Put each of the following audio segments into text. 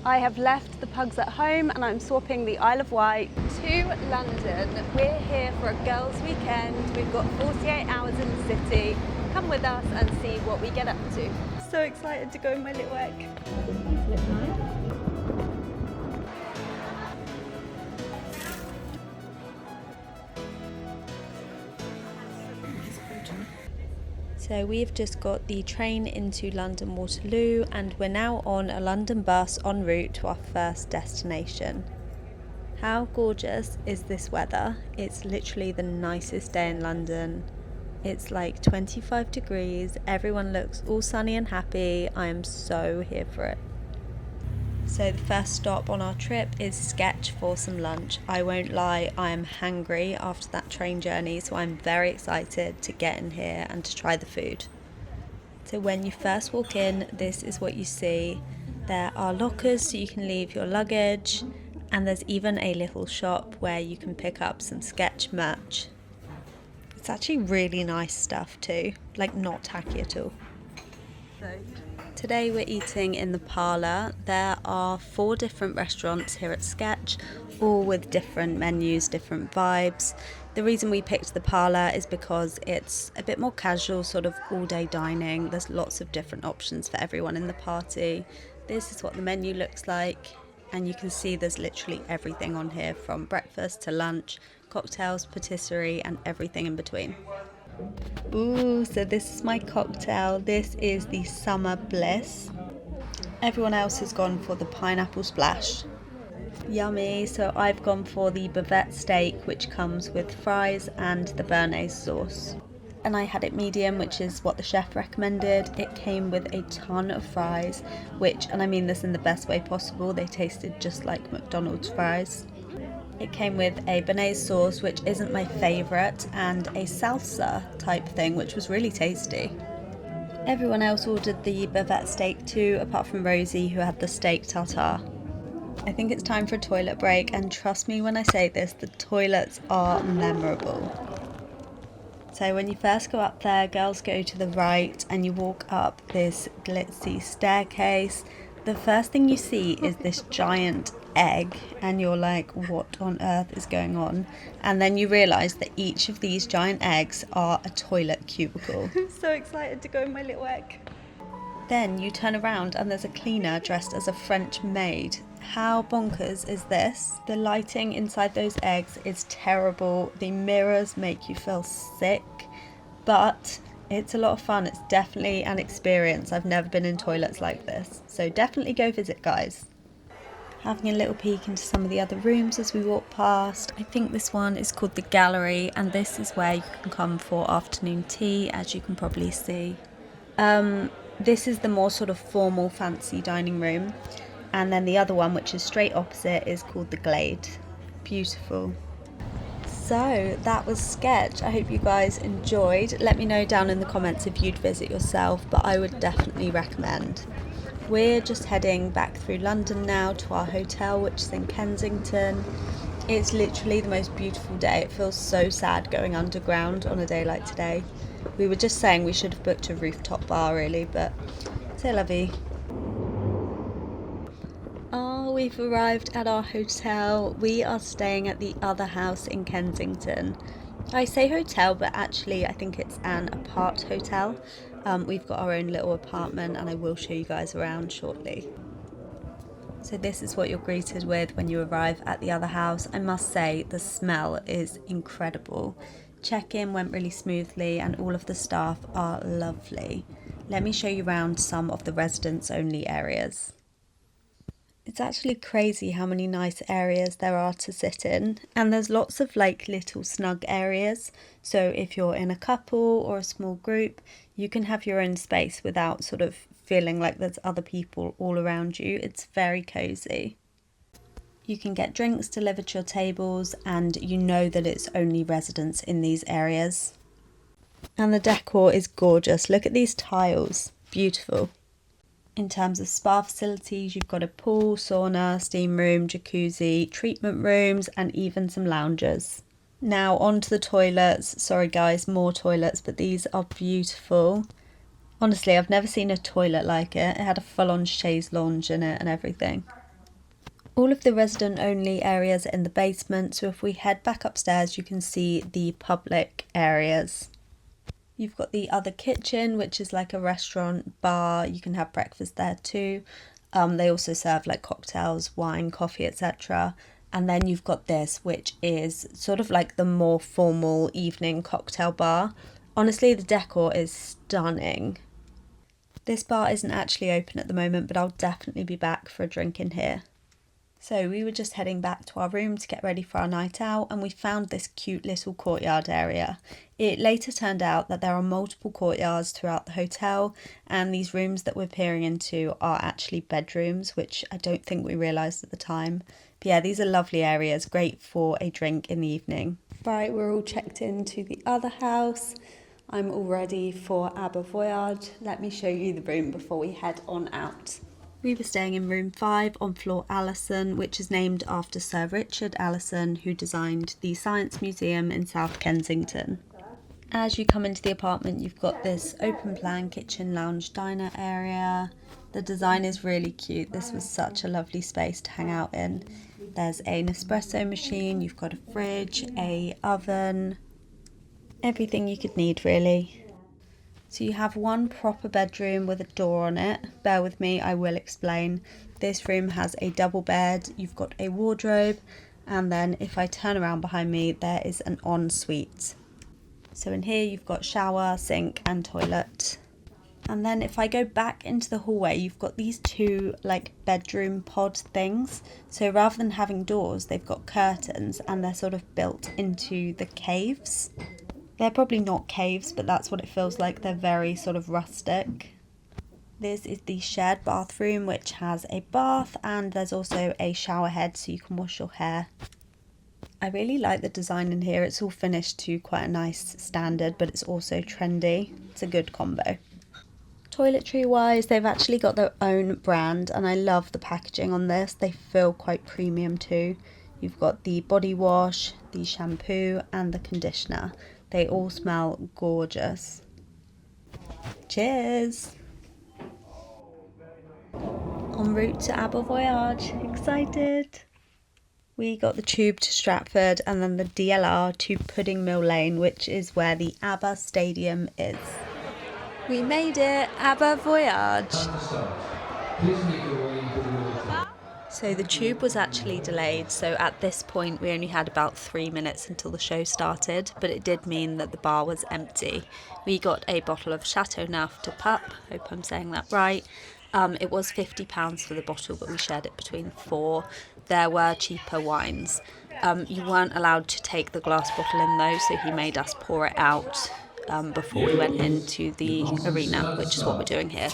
I have left the pugs at home and I'm swapping the Isle of Wight to London. We're here for a girls' weekend. We've got 48 hours in the city. Come with us and see what we get up to. So excited to go in my little egg. So we've just got the train into London Waterloo and we're now on a London bus en route to our first destination. How gorgeous is this weather? It's literally the nicest day in London. It's like 25 degrees, everyone looks all sunny and happy. I am so here for it. So the first stop on our trip is Sketch for some lunch. I won't lie, I am hangry after that train journey, so I'm very excited to get in here and to try the food. So when you first walk in, this is what you see. There are lockers so you can leave your luggage, and there's even a little shop where you can pick up some Sketch merch. It's actually really nice stuff too, like not tacky at all. Today we're eating in the parlour. There are 4 different restaurants here at Sketch, all with different menus, different vibes. The reason we picked the parlour is because it's a bit more casual, sort of all-day dining. There's lots of different options for everyone in the party. This is what the menu looks like, and you can see there's literally everything on here, from breakfast to lunch, cocktails, patisserie, and everything in between. Ooh, so this is my cocktail. This is the Summer Bliss. Everyone else has gone for the pineapple splash. Yummy. So I've gone for the bavette steak, which comes with fries and the béarnaise sauce. And I had it medium, which is what the chef recommended. It came with a ton of fries, which, and I mean this in the best way possible, they tasted just like McDonald's fries. It came with a béarnaise sauce, which isn't my favourite, and a salsa type thing, which was really tasty. Everyone else ordered the bavette steak too, apart from Rosie, who had the steak tartare. I think it's time for a toilet break, and trust me when I say this, the toilets are memorable. So when you first go up there, girls go to the right and you walk up this glitzy staircase. The first thing you see is this giant egg, and you're like, what on earth is going on? And then you realise that each of these giant eggs are a toilet cubicle. I'm so excited to go in my little egg. Then you turn around and there's a cleaner dressed as a French maid. How bonkers is this? The lighting inside those eggs is terrible. The mirrors make you feel sick, but it's a lot of fun. It's definitely an experience. I've never been in toilets like this, so definitely go visit, guys. Having a little peek into some of the other rooms as we walk past. I think this one is called the Gallery, and this is where you can come for afternoon tea, as you can probably see. This is the more sort of formal, fancy dining room, and then the other one, which is straight opposite, is called the Glade. Beautiful. So that was Sketch. I hope you guys enjoyed. Let me know down in the comments if you'd visit yourself, but I would definitely recommend. We're just heading back through London now to our hotel, which is in Kensington. It's literally the most beautiful day. It feels so sad going underground on a day like today. We were just saying we should have booked a rooftop bar really, but c'est la vie. Oh, we've arrived at our hotel. We are staying at the other house in Kensington. I say hotel, but actually I think it's an apart hotel. We've got our own little apartment, and I will show you guys around shortly. So this is what you're greeted with when you arrive at the other house. I must say the smell is incredible. Check-in went really smoothly and all of the staff are lovely. Let me show you around some of the residents only areas. It's actually crazy how many nice areas there are to sit in, and there's lots of like little snug areas, so if you're in a couple or a small group, you can have your own space without sort of feeling like there's other people all around you. It's very cozy. You can get drinks delivered to your tables, and you know that it's only residents in these areas. And the decor is gorgeous. Look at these tiles, beautiful. In terms of spa facilities, you've got a pool, sauna, steam room, jacuzzi, treatment rooms, and even some lounges. Now on to the toilets. Sorry guys, more toilets, but these are beautiful. Honestly, I've never seen a toilet like it. It had a full-on chaise lounge in it and everything. All of the resident-only areas are in the basement, so if we head back upstairs, you can see the public areas. You've got the other kitchen, which is like a restaurant bar. You can have breakfast there too. They also serve like cocktails, wine, coffee, etc. And then you've got this, which is sort of like the more formal evening cocktail bar. Honestly, the decor is stunning. This bar isn't actually open at the moment, but I'll definitely be back for a drink in here. So we were just heading back to our room to get ready for our night out, and we found this cute little courtyard area. It later turned out that there are multiple courtyards throughout the hotel, and these rooms that we're peering into are actually bedrooms, which I don't think we realised at the time. But yeah, these are lovely areas, great for a drink in the evening. Right, we're all checked into the other house. I'm all ready for ABBA Voyage. Let me show you the room before we head on out. We were staying in room 5 on floor Allison, which is named after Sir Richard Allison, who designed the Science Museum in South Kensington. As you come into the apartment, you've got this open plan kitchen, lounge, diner area. The design is really cute. This was such a lovely space to hang out in. There's an espresso machine, you've got a fridge, a oven, everything you could need really. So you have one proper bedroom with a door on it. Bear with me, I will explain. This room has a double bed, you've got a wardrobe, and then if I turn around behind me, there is an ensuite. So in here you've got shower, sink and toilet. And then if I go back into the hallway, you've got these two like bedroom pod things. So rather than having doors, they've got curtains and they're sort of built into the caves. They're probably not caves, but that's what it feels like. They're very sort of rustic. This is the shared bathroom, which has a bath and there's also a shower head so you can wash your hair. I really like the design in here. It's all finished to quite a nice standard, but it's also trendy. It's a good combo. Toiletry wise, they've actually got their own brand and I love the packaging on this. They feel quite premium too. You've got the body wash, the shampoo and the conditioner. They all smell gorgeous. Cheers! En route to ABBA Voyage. Excited! We got the tube to Stratford and then the DLR to Pudding Mill Lane, which is where the ABBA Stadium is. We made it! ABBA Voyage! So the tube was actually delayed, so at this point we only had about 3 minutes until the show started, but it did mean that the bar was empty. We got a bottle of Chateau Neuf de Pape, hope I'm saying that right. It was £50 for the bottle, but we shared it between 4. There were cheaper wines. You weren't allowed to take the glass bottle in though, so he made us pour it out before we went into the arena, which is what we're doing here.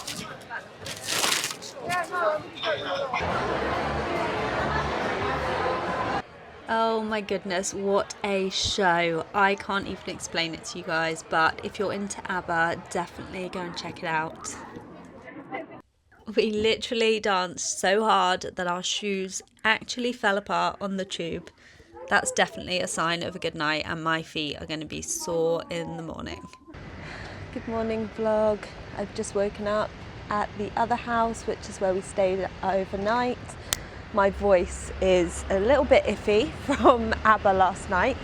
Oh my goodness, what a show. I can't even explain it to you guys, but if you're into ABBA, definitely go and check it out. We literally danced so hard that our shoes actually fell apart on the tube. That's definitely a sign of a good night, and my feet are going to be sore in the morning. Good morning vlog. I've just woken up at the other house, which is where we stayed overnight. My voice is a little bit iffy from ABBA last night,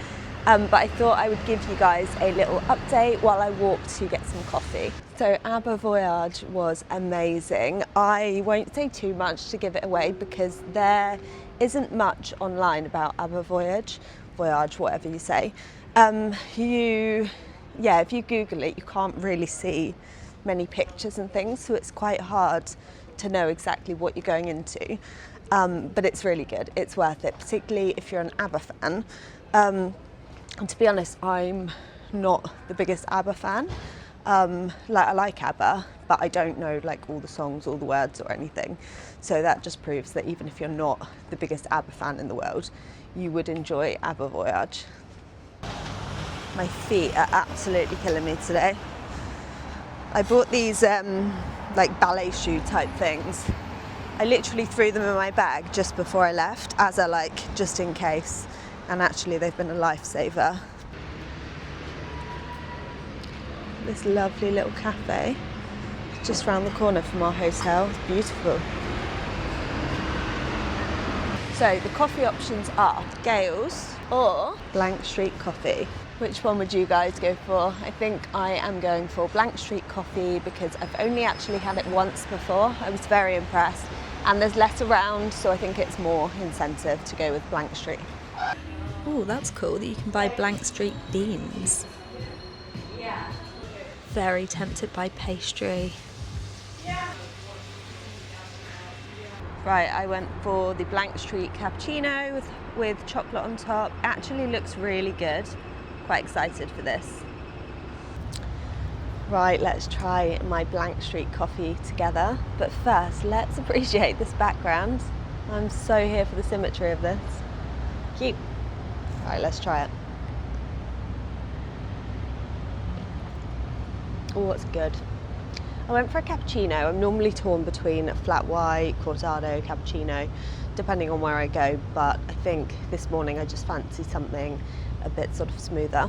but I thought I would give you guys a little update while I walk to get some coffee. So ABBA Voyage was amazing. I won't say too much to give it away because there isn't much online about ABBA Voyage, whatever you say. If you Google it, you can't really see many pictures and things, so it's quite hard to know exactly what you're going into. But it's really good, it's worth it, particularly if you're an ABBA fan. And to be honest, I'm not the biggest ABBA fan. I like ABBA, but I don't know like all the songs, all the words or anything. So that just proves that even if you're not the biggest ABBA fan in the world, you would enjoy ABBA Voyage. My feet are absolutely killing me today. I bought these like ballet shoe type things. I literally threw them in my bag just before I left as a just in case, and actually they've been a lifesaver. This lovely little cafe just round the corner from our hotel. It's beautiful. So the coffee options are Gales or Blank Street Coffee. Which one would you guys go for? I think I am going for Blank Street Coffee because I've only actually had it once before. I was very impressed, and there's less around, so I think it's more incentive to go with Blank Street. Oh, that's cool that you can buy Blank Street beans. Very tempted by pastry. Right, I went for the Blank Street cappuccino with chocolate on top. Actually looks really good. Quite excited for this. Right, let's try my Blank Street coffee together. But first, let's appreciate this background. I'm so here for the symmetry of this. Cute. Right, let's try it. Oh, it's good. I went for a cappuccino. I'm normally torn between a flat white, cortado, cappuccino, depending on where I go, but I think this morning I just fancy something a bit sort of smoother.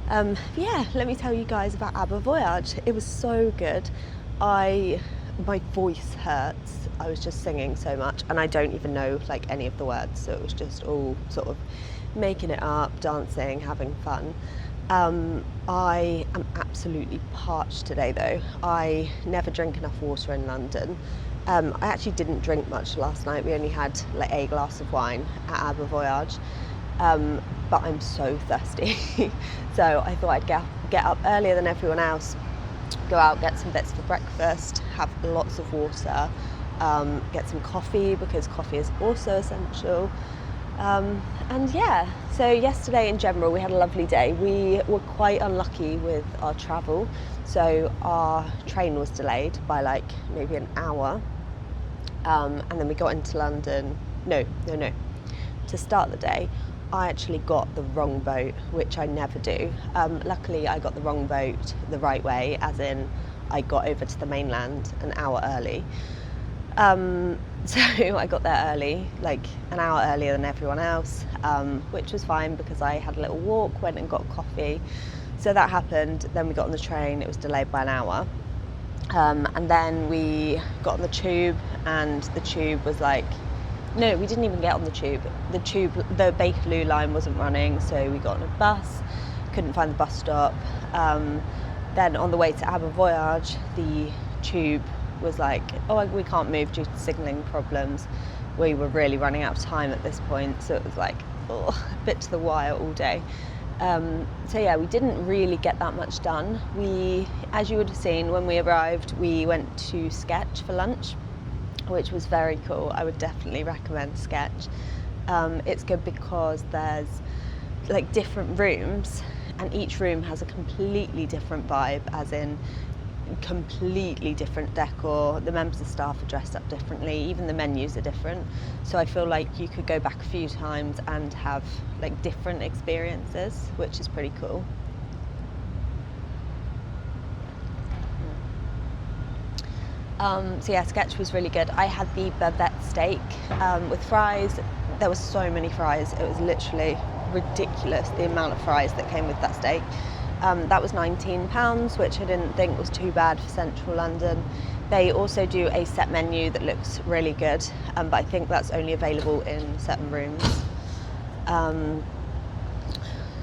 Yeah, let me tell you guys about ABBA Voyage. It was so good. My voice hurts. I was just singing so much, and I don't even know like any of the words, so it was just all sort of making it up, dancing, having fun. I am absolutely parched today though. I never drink enough water in London. I actually didn't drink much last night. We only had like a glass of wine at ABBA Voyage. But I'm so thirsty. So I thought I'd get up earlier than everyone else, go out, get some bits for breakfast, have lots of water, get some coffee because coffee is also essential. And yeah, so yesterday in general we had a lovely day. We were quite unlucky with our travel, so our train was delayed by like maybe an hour, and then we got into London. No. To start the day, I actually got the wrong boat, which I never do. Luckily I got the wrong boat the right way, as in I got over to the mainland an hour early. So I got there early, like an hour earlier than everyone else, which was fine because I had a little walk, went and got coffee. So that happened. Then we got on the train, it was delayed by an hour. And then we got on the tube, and the tube was like, no, we didn't even get on the tube. The Bakerloo line wasn't running, so we got on a bus, couldn't find the bus stop. Then on the way to ABBA Voyage, the tube was like, oh, we can't move due to signalling problems. We were really running out of time at this point, so it was like, oh, a bit to the wire all day. So yeah, we didn't really get that much done. We, as you would have seen when we arrived, we went to Sketch for lunch, which was very cool. I would definitely recommend Sketch. It's good because there's like different rooms, and each room has a completely different vibe, as in completely different decor. The members of staff are dressed up differently, even the menus are different. So I feel like you could go back a few times and have like different experiences, which is pretty cool. So yeah, Sketch was really good. I had the bavette steak with fries. There were so many fries. It was literally ridiculous, the amount of fries that came with that steak. That was £19, which I didn't think was too bad for central London. They also do a set menu that looks really good, but I think that's only available in certain rooms.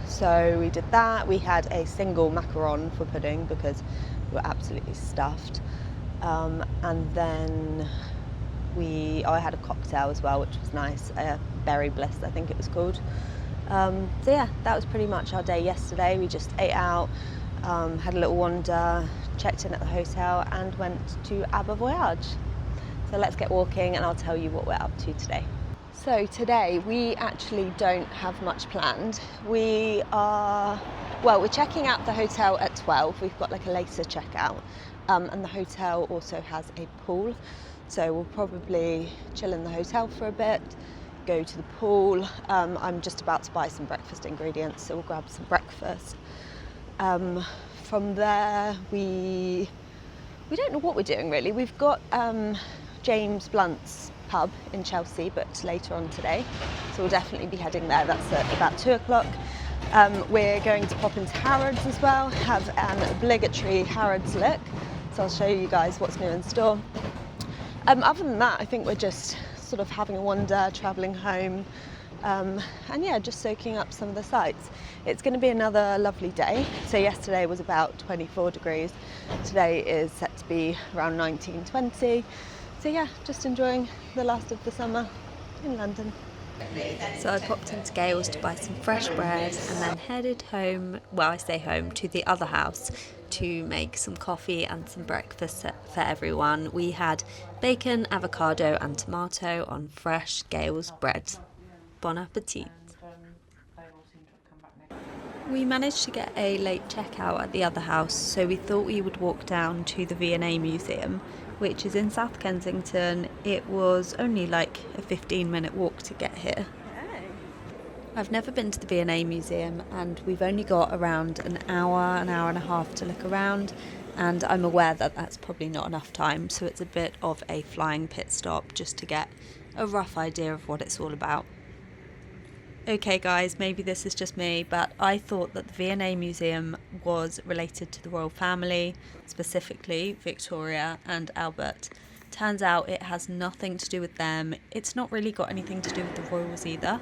So we did that. We had a single macaron for pudding because we were absolutely stuffed. And then I had a cocktail as well, which was nice, Berry Bliss I think it was called. So yeah, that was pretty much our day yesterday. We just ate out, had a little wander, checked in at the hotel and went to ABBA Voyage. So let's get walking and I'll tell you what we're up to today. So today we actually don't have much planned. We're checking out the hotel at 12. We've got like a later checkout. And the hotel also has a pool, so we'll probably chill in the hotel for a bit, go to the pool. I'm just about to buy some breakfast ingredients, so we'll grab some breakfast. From there, we don't know what we're doing really. We've got James Blunt's pub in Chelsea booked later on today, so we'll definitely be heading there. That's at about 2 o'clock. We're going to pop into Harrods as well, have an obligatory Harrods look. So I'll show you guys what's new in store. Other than that, I think we're just sort of having a wander, travelling home, and yeah, just soaking up some of the sights. It's going to be another lovely day. So yesterday was about 24 degrees. Today is set to be around 19, 20. So yeah, just enjoying the last of the summer in London. So I popped into Gales to buy some fresh bread and then headed home, well I say home, to the other house to make some coffee and some breakfast for everyone. We had bacon, avocado and tomato on fresh Gales bread. Bon appetit. We managed to get a late checkout at the other house, so we thought we would walk down to the V&A Museum, which is in South Kensington. It was only like a 15-minute walk to get here. I've never been to the V&A Museum and we've only got around an hour and a half to look around, and I'm aware that that's probably not enough time, so it's a bit of a flying pit stop just to get a rough idea of what it's all about. Okay guys, maybe this is just me, but I thought that the V&A Museum was related to the royal family, specifically Victoria and Albert. Turns out it has nothing to do with them. It's not really got anything to do with the royals either,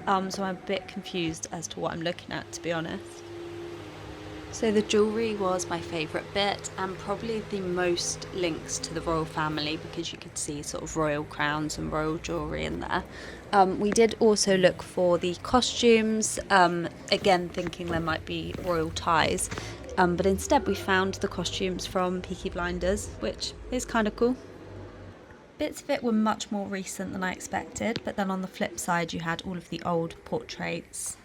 so I'm a bit confused as to what I'm looking at, to be honest. So the jewellery was my favourite bit, and probably the most links to the royal family, because you could see sort of royal crowns and royal jewellery in there. We did also look for the costumes, again thinking there might be royal ties, but instead we found the costumes from Peaky Blinders, which is kind of cool. Bits of it were much more recent than I expected, but then on the flip side you had all of the old portraits.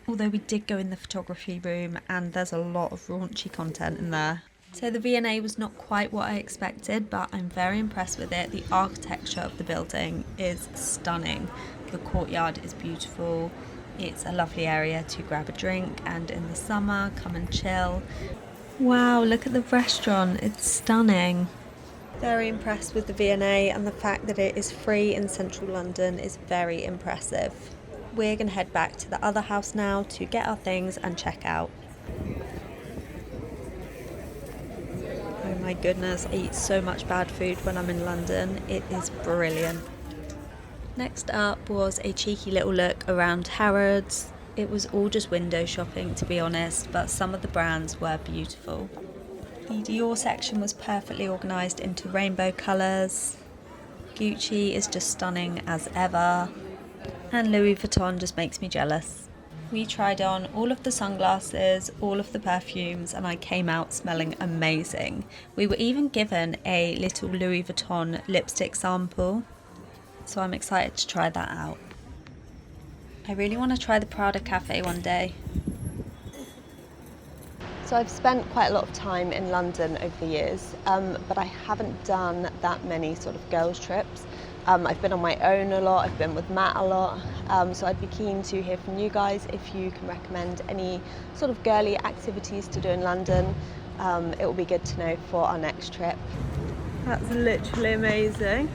Although we did go in the photography room and there's a lot of raunchy content in there. So the V&A was not quite what I expected, but I'm very impressed with it. The architecture of the building is stunning. The courtyard is beautiful. It's a lovely area to grab a drink and in the summer come and chill. Wow, look at the restaurant, it's stunning. Very impressed with the V&A, and the fact that it is free in central London is very impressive. We're going to head back to the other house now to get our things and check out. Oh my goodness, I eat so much bad food when I'm in London. It is brilliant. Next up was a cheeky little look around Harrods. It was all just window shopping, to be honest, but some of the brands were beautiful. The Dior section was perfectly organised into rainbow colours. Gucci is just stunning as ever. And Louis Vuitton just makes me jealous. We tried on all of the sunglasses, all of the perfumes, and I came out smelling amazing. We were even given a little Louis Vuitton lipstick sample, so I'm excited to try that out. I really want to try the Prada Cafe one day. So I've spent quite a lot of time in London over the years, but I haven't done that many sort of girls' trips. I've been on my own a lot, I've been with Matt a lot, so I'd be keen to hear from you guys if you can recommend any sort of girly activities to do in London. It will be good to know for our next trip. That's literally amazing.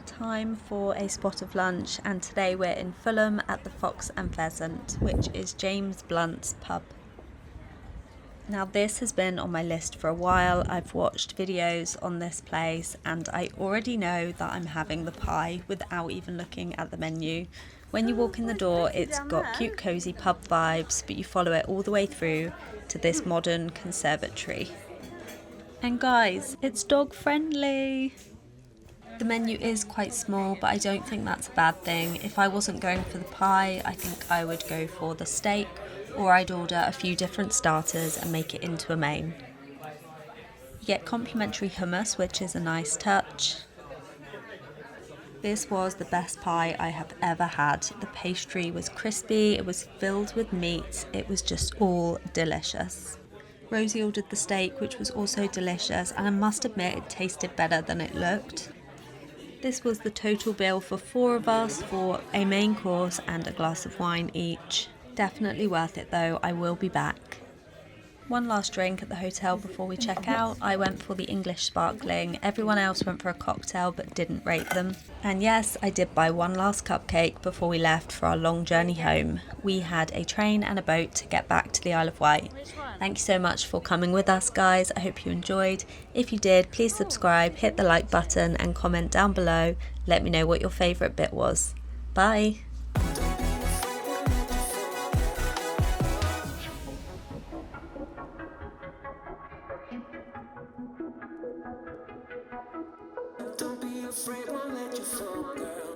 Time for a spot of lunch, and today we're in Fulham at the Fox and Pheasant, which is James Blunt's pub. Now this has been on my list for a while. I've watched videos on this place and I already know that I'm having the pie without even looking at the menu. When you walk in the door, it's got cute cozy pub vibes, but you follow it all the way through to this modern conservatory. And guys, it's dog friendly. The menu is quite small, but I don't think that's a bad thing. If I wasn't going for the pie, I think I would go for the steak, or I'd order a few different starters and make it into a main. You get complimentary hummus, which is a nice touch. This was the best pie I have ever had. The pastry was crispy, it was filled with meat, it was just all delicious. Rosie ordered the steak, which was also delicious, and I must admit it tasted better than it looked. This was the total bill for 4 of us for a main course and a glass of wine each. Definitely worth it though, I will be back. One last drink at the hotel before we check out. I went for the English sparkling. Everyone else went for a cocktail but didn't rate them. And yes, I did buy one last cupcake before we left for our long journey home. We had a train and a boat to get back to the Isle of Wight. Thank you so much for coming with us, guys. I hope you enjoyed. If you did, please subscribe, hit the like button and comment down below. Let me know what your favourite bit was. Bye! Don't be afraid, won't let you fall, girl.